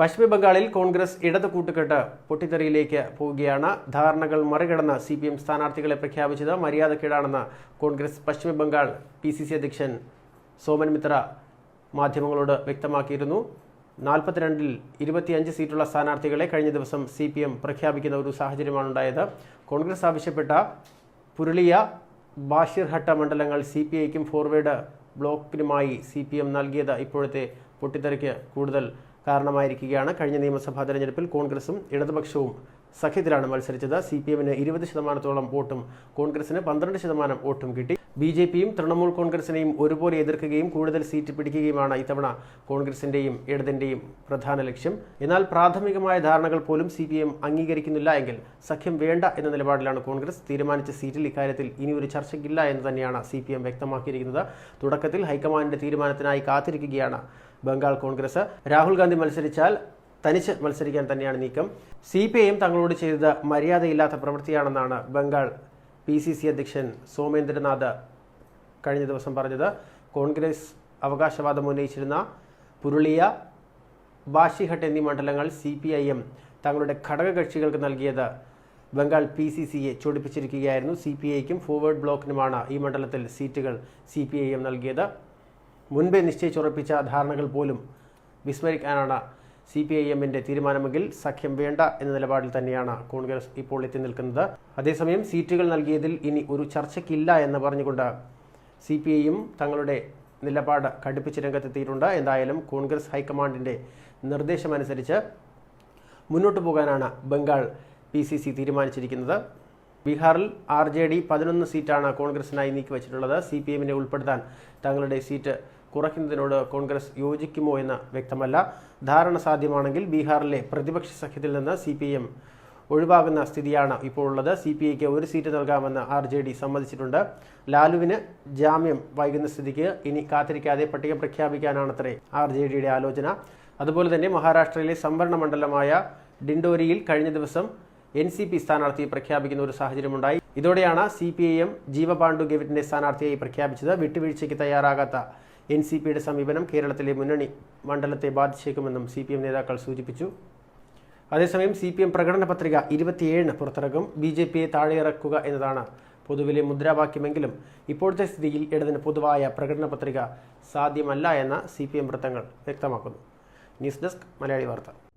പശ്ചിമ ബംഗാളിൽ കോൺഗ്രസ് ഇടത് കൂട്ടുകെട്ട് പൊട്ടിത്തെറിയിലേക്ക് പോവുകയാണ്. ധാരണകൾ മറികടന്ന് CPM സ്ഥാനാർത്ഥികളെ പ്രഖ്യാപിച്ചത് മര്യാദക്കേടാണെന്ന് കോൺഗ്രസ് പശ്ചിമ ബംഗാൾ PCC അധ്യക്ഷൻ സോമൻ മിത്ര മാധ്യമങ്ങളോട് വ്യക്തമാക്കിയിരുന്നു. 42-ൽ 25 സീറ്റുള്ള സ്ഥാനാർത്ഥികളെ കഴിഞ്ഞ ദിവസം CPM പ്രഖ്യാപിക്കുന്ന ഒരു സാഹചര്യമാണുണ്ടായത്. കോൺഗ്രസ് ആവശ്യപ്പെട്ട പുരുളിയ, ബാഷിർഹട്ട മണ്ഡലങ്ങൾ CPIക്കും ഫോർവേഡ് ബ്ലോക്കിനുമായി CPM നൽകിയത് ഇപ്പോഴത്തെ പൊട്ടിത്തെറിക്ക് കൂടുതൽ കാരണമായിരിക്കുകയാണ്. കഴിഞ്ഞ നിയമസഭാ തെരഞ്ഞെടുപ്പിൽ കോൺഗ്രസും ഇടതുപക്ഷവും സഖ്യത്തിലാണ് മത്സരിച്ചത്. CPMന് 20% വോട്ടും കോൺഗ്രസിന് 12% വോട്ടും കിട്ടി. BJPയും തൃണമൂൽ കോൺഗ്രസിനെയും ഒരുപോലെ എതിർക്കുകയും കൂടുതൽ സീറ്റ് പിടിക്കുകയുമാണ് ഇത്തവണ കോൺഗ്രസിന്റെയും ഇടതിന്റെയും പ്രധാന ലക്ഷ്യം. എന്നാൽ പ്രാഥമികമായ ധാരണകൾ പോലും CPM അംഗീകരിക്കുന്നില്ല എങ്കിൽ സഖ്യം വേണ്ട എന്ന നിലപാടിലാണ് കോൺഗ്രസ്. തീരുമാനിച്ച സീറ്റിൽ ഇക്കാര്യത്തിൽ ഇനി ഒരു ചർച്ചയ്ക്കില്ല എന്ന് തന്നെയാണ് CPM വ്യക്തമാക്കിയിരിക്കുന്നത്. തുടക്കത്തിൽ ഹൈക്കമാൻഡിന്റെ തീരുമാനത്തിനായി കാത്തിരിക്കുകയാണ് ബംഗാൾ കോൺഗ്രസ്. രാഹുൽ ഗാന്ധി മത്സരിച്ചാൽ തനിച്ച് മത്സരിക്കാൻ തന്നെയാണ് നീക്കം. CPIM തങ്ങളോട് ചെയ്തത് മര്യാദയില്ലാത്ത പ്രവൃത്തിയാണെന്നാണ് ബംഗാൾ PCC അധ്യക്ഷൻ സോമേന്ദ്രനാഥ് കഴിഞ്ഞ ദിവസം പറഞ്ഞത്. കോൺഗ്രസ് അവകാശവാദം ഉന്നയിച്ചിരുന്ന പുരുളിയ, ബാഷിഹട്ട് എന്നീ മണ്ഡലങ്ങൾ CPIM തങ്ങളുടെ ഘടകകക്ഷികൾക്ക് നൽകിയത് ബംഗാൾ PCCയെ ചൊടിപ്പിച്ചിരിക്കുകയായിരുന്നു. CPIക്കും ഫോർവേഡ് ബ്ലോക്കിനുമാണ് ഈ മണ്ഡലത്തിൽ സീറ്റുകൾ CPIM നൽകിയത്. മുൻപേ നിശ്ചയിച്ചുറപ്പിച്ച ധാരണകൾ പോലും വിസ്മരിക്കാനാണ് CPIMന്റെ തീരുമാനമെങ്കിൽ സഖ്യം വേണ്ട എന്ന നിലപാടിൽ തന്നെയാണ് കോൺഗ്രസ് ഇപ്പോൾ എത്തി നിൽക്കുന്നത്. അതേസമയം സീറ്റുകൾ നൽകിയതിൽ ഇനി ഒരു ചർച്ചയ്ക്കില്ല എന്ന് പറഞ്ഞുകൊണ്ട് CPIയും തങ്ങളുടെ നിലപാട് കടുപ്പിച്ച് രംഗത്തെത്തിയിട്ടുണ്ട്. എന്തായാലും കോൺഗ്രസ് ഹൈക്കമാൻഡിന്റെ നിർദ്ദേശമനുസരിച്ച് മുന്നോട്ടു പോകാനാണ് ബംഗാൾ PCC തീരുമാനിച്ചിരിക്കുന്നത്. ബീഹാറിൽ RJD 11 സീറ്റാണ് കോൺഗ്രസിനായി നീക്കിവച്ചിട്ടുള്ളത്. CPIMനെ ഉൾപ്പെടുത്താൻ തങ്ങളുടെ സീറ്റ് കുറയ്ക്കുന്നതിനോട് കോൺഗ്രസ് യോജിക്കുമോ എന്ന് വ്യക്തമല്ല. ധാരണ സാധ്യമാണെങ്കിൽ ബീഹാറിലെ പ്രതിപക്ഷ സഖ്യത്തിൽ നിന്ന് CPIM ഒഴിവാകുന്ന സ്ഥിതിയാണ് ഇപ്പോൾ ഉള്ളത്. CPIക്ക് ഒരു സീറ്റ് നൽകാമെന്ന് RJD സമ്മതിച്ചിട്ടുണ്ട്. ലാലുവിന് ജാമ്യം വൈകുന്ന സ്ഥിതിക്ക് ഇനി കാത്തിരിക്കാതെ പട്ടിക പ്രഖ്യാപിക്കാനാണത്രേ RJDയുടെ ആലോചന. അതുപോലെ തന്നെ മഹാരാഷ്ട്രയിലെ സംവരണ മണ്ഡലമായ ഡിൻഡോരിയിൽ കഴിഞ്ഞ ദിവസം NCP സ്ഥാനാർത്ഥിയെ പ്രഖ്യാപിക്കുന്ന ഒരു സാഹചര്യമുണ്ടായി. ഇതോടെയാണ് CPIM ജീവപാണ്ഡു ഗെവിറ്റിന്റെ സ്ഥാനാർത്ഥിയായി പ്രഖ്യാപിച്ചത്. വിട്ടുവീഴ്ചയ്ക്ക് തയ്യാറാകാത്ത NCPയുടെ സമീപനം കേരളത്തിലെ മുന്നണി മണ്ഡലത്തെ ബാധിച്ചേക്കുമെന്നും CPM നേതാക്കൾ സൂചിപ്പിച്ചു. അതേസമയം CPM പ്രകടന പത്രിക 27-ന് പുറത്തിറക്കും. BJPയെ താഴെയിറക്കുക എന്നതാണ് പൊതുവിലെ മുദ്രാവാക്യമെങ്കിലും ഇപ്പോഴത്തെ സ്ഥിതിയിൽ ഇടതിന് പൊതുവായ പ്രകടന പത്രിക സാധ്യമല്ല എന്ന് CPM വൃത്തങ്ങൾ വ്യക്തമാക്കുന്നു. ന്യൂസ് ഡെസ്ക് മലയാളി വാർത്ത.